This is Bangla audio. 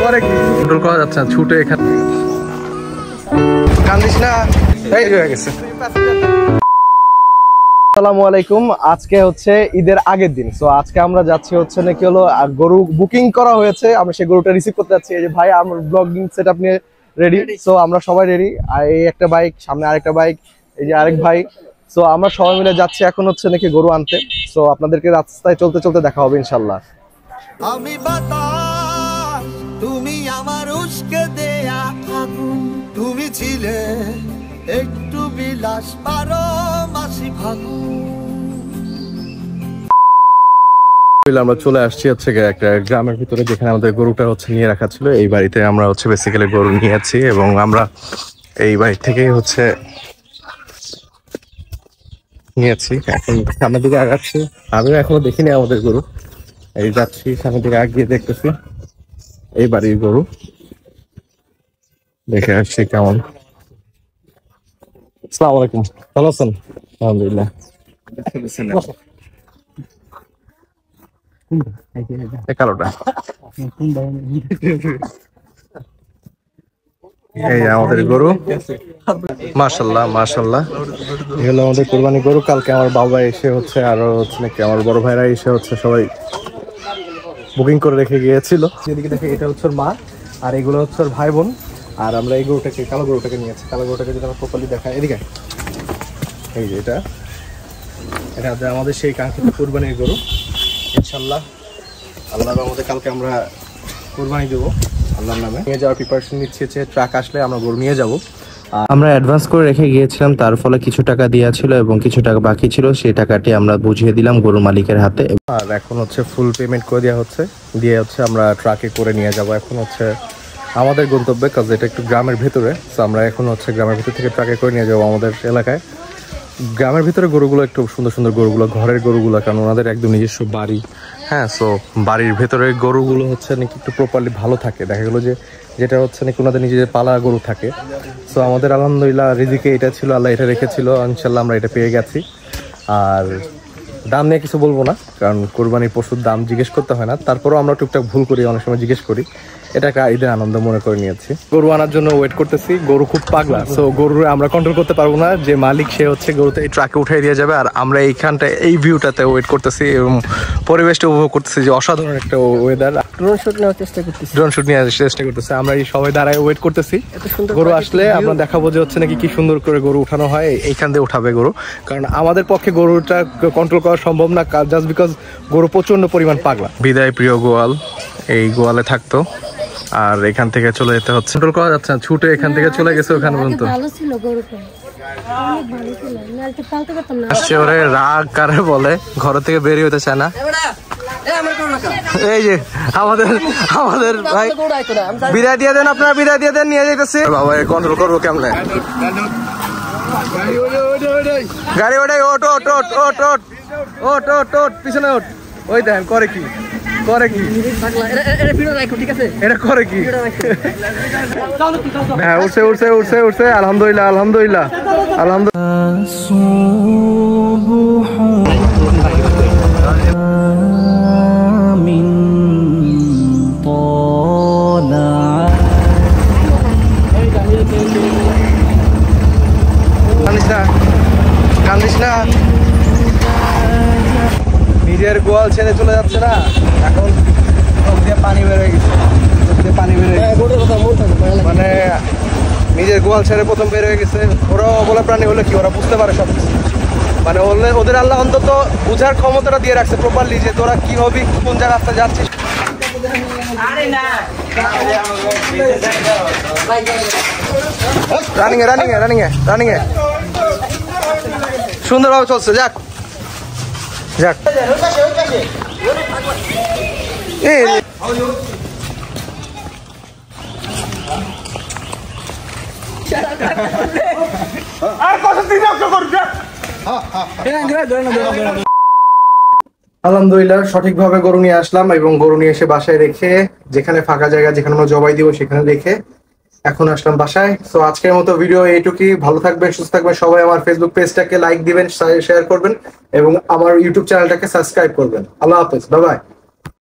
করে কি কন্ট্রোল করা যাচ্ছে না, ছুটে এখানে কান্দিস না, এই হয়ে গেছে। আসসালামু আলাইকুম। আজকে হচ্ছে ঈদের আগের দিন। সো আজকে আমরা যাচ্ছি হচ্ছে নাকি হলো গরু বুকিং করা হয়েছে, আমরা সেই গরুটা রিসিভ করতে যাচ্ছি। এই যে ভাই আমার ব্লগিং সেটআপ নিয়ে রেডি। সো আমরা সবাই রেডি, আর এই একটা বাইক, সামনে আরেকটা বাইক, এই যে আরেক ভাই। সো আমরা সবাই মিলে যাচ্ছি এখন হচ্ছে নাকি গরু আনতে। সো আপনাদেরকে রাস্তায় চলতে চলতে দেখা হবে ইনশাল্লাহ। আমি বাতাস, তুমি আমার উস্কে দেয়া আগুন, তুমি ছিলে একটু বিলাস পারো মাসি ফাগুন। আমরা চলে আসছি হচ্ছে একটা গ্রামের ভিতরে, যেখানে আমাদের গরুটা হচ্ছে নিয়ে রাখা ছিল। এই বাড়িতে আমরা হচ্ছে বেসিক্যালি গরু নিয়েছি এবং আমরা এই বাড়ি থেকেই হচ্ছে নিয়েছি। এখন সামনের দিকে আগাচ্ছি, আমিও এখনো দেখিনি আমাদের গরু। এই যাচ্ছি সামনের দিকে আগিয়ে দেখতেছি এই বাড়ির গরু, দেখে আসছি কেমন। আসসালামু আলাইকুম, ভালো আছেন? আলহামদুলিল্লাহ। কালোটা এই আমাদের গরু, মাশাআল্লাহ মাশাআল্লাহ। এগুলো আমাদের কোরবানি গরু। কালকে আমার বাবা এসে হচ্ছে, আরো হচ্ছে নাকি আমার বড় ভাইরা এসে হচ্ছে সবাই বুকিং করে রেখে গিয়েছিল। যেদিকে দেখে এটা হচ্ছে মা, আর এগুলো হচ্ছে ভাই বোন। আর আমরা এই গরুটাকে, কালো গরুটাকে নিয়েছি। কালো গরুটাকে যদি আমরা প্রপারলি দেখাই, এদিকে এই যে এটা আমাদের সেই কাঙ্ক্ষিত কোরবানির গরু। ইনশাল্লাহ আল্লাহর রহমতে কালকে আমরা কোরবানি দেবো আল্লাহর নামে। নিয়ে যাওয়ার প্রিপারেশন নিচ্ছে, ট্রাক আসলে আমরা গরু নিয়ে যাব। আমরা অ্যাডভান্স করে রেখে গিয়েছিলাম, তার ফলে কিছু টাকা দেওয়া ছিল এবং কিছু টাকা বাকি ছিল, সেই টাকাটি আমরা বুঝিয়ে দিলাম গরুর মালিকের হাতে। আর এখন হচ্ছে ফুল পেমেন্ট করে দেওয়া হচ্ছে, দিয়ে হচ্ছে আমরা ট্রাকে করে নিয়ে যাব। এখন হচ্ছে আমাদের গন্তব্যে, কাজ এটা একটু গ্রামের ভেতরে। তো আমরা এখন হচ্ছে গ্রামের ভিতর থেকে ট্রাকে করে নিয়ে যাবো আমাদের এলাকায়। গ্রামের ভিতরে গরুগুলো একটু সুন্দর সুন্দর গরুগুলো, ঘরের গরুগুলো, কারণ ওনাদের একদম নিজস্ব বাড়ি। হ্যাঁ, সো বাড়ির ভেতরে গরুগুলো হচ্ছে নাকি একটু প্রপারলি ভালো থাকে। দেখা গেলো যে যেটা হচ্ছে নাকি ওনাদের নিজেদের পালা গরু থাকে। সো আমাদের আলহামদুলিল্লাহ রিজিকে এটা ছিল, আল্লাহ এটা রেখেছিল, ইনশাল্লাহ আমরা এটা পেয়ে গেছি। আর দাম নিয়ে কিছু বলবো না, কারণ কোরবানির পশুর দাম জিজ্ঞেস করতে হয় না। তারপরেও আমরা টুকটাক ভুল করি, অনেক সময় জিজ্ঞেস করি। এটা একটা ঈদের আনন্দ মনে করে নিয়েছি। গরু আনার জন্য ওয়েট করতেছি। গরু খুব পাগলা, সো গরু আমরা কন্ট্রোল করতে পারবো না। যে মালিক সে হচ্ছে গরুতে এই ট্রাকে উঠাই দিয়ে যাবে, আর আমরা এইখানটা এই ভিউটাতে ওয়েট করতেছি এবং পরিবেশটা উপভোগ করতেছি। যে অসাধারণ একটা ওয়েদার। ড্রোন শুট নেওয়ার চেষ্টা করতেছি আমরা, এই সবাই দাঁড়ায় ওয়েট করতেছি। গরু আসলে আমরা দেখাবো যে হচ্ছে নাকি কি সুন্দর করে গরু উঠানো হয়। এইখান দিয়ে উঠাবে গরু, কারণ আমাদের পক্ষে গরুটা কন্ট্রোল করা সম্ভব না, জাস্ট বিকজ গরু প্রচন্ড পরিমাণ পাগলা। বিদায় প্রিয় গোয়াল, এই গোয়ালে থাকতো আর এখান থেকে চলে যেতে হচ্ছে। কন্ট্রোল করা যাচ্ছে না, ছুটে এখান থেকে চলে গেছে ওখানে পর্যন্ত। আসছে ওরে, রাগ কারে বলে, ঘর থেকে বেরিয়ে হতে চায় না। এই যে আমাদের ভাই, বিদায় দিয়ে দেন, আপনারা বিদায় দিয়ে দেন, নিয়ে যাইতেছে। বাবা কন্ট্রোল করবো কেমনে? গাড়ি ওটাই, ওট ওট ওট ওট ওট ওট ওট ওট, পিছনে ওট। ওই দেখেন করে কি, করে কি, এটা করে কি? হ্যাঁ, উঠছে উঠছে উঠছে উঠছে। আলহামদুলিল্লাহ আলহামদুলিল্লাহ কান্দিস না, নিজের গোয়াল ছেড়ে চলে যাচ্ছে না। এখন চোখ দিয়ে পানি বেরোয় গেছে, চোখ দিয়ে পানি বেরোয় গেছে। মানে নিজের গোয়াল ছেড়ে প্রথম বের হয়ে গেছে। ওরা অবলা প্রাণী হলে কি, ওরা বুঝতে পারে সব কিছু। মানে ওদের আল্লাহ অন্তত বুঝার ক্ষমতাটা দিয়ে রাখছে প্রপারলি, যে তোরা কি হবি, কোন জায়গা রাস্তায় যাচ্ছিস। রানিং এ রানিং এ রানিং এ রানিং এ সুন্দরভাবে চলছে। যাক যাক, আলহামদুলিল্লাহ সঠিকভাবে গরু নিয়ে আসলাম এবং গরু নিয়ে এসে বাসায় রেখে, যেখানে ফাঁকা জায়গা যেখানে আমরা জবাই দিব সেখানে রেখে এখন আসলাম বাসায়। সো আজকের মতো ভিডিও এইটুকুই। ভালো থাকবেন, সুস্থ থাকবেন সবাই। আমার ফেসবুক পেজটাকে লাইক দিবেন, শেয়ার করবেন এবং আমার ইউটিউব চ্যানেলটাকে সাবস্ক্রাইব করবেন। আল্লাহ হাফেজ, বাই বাই।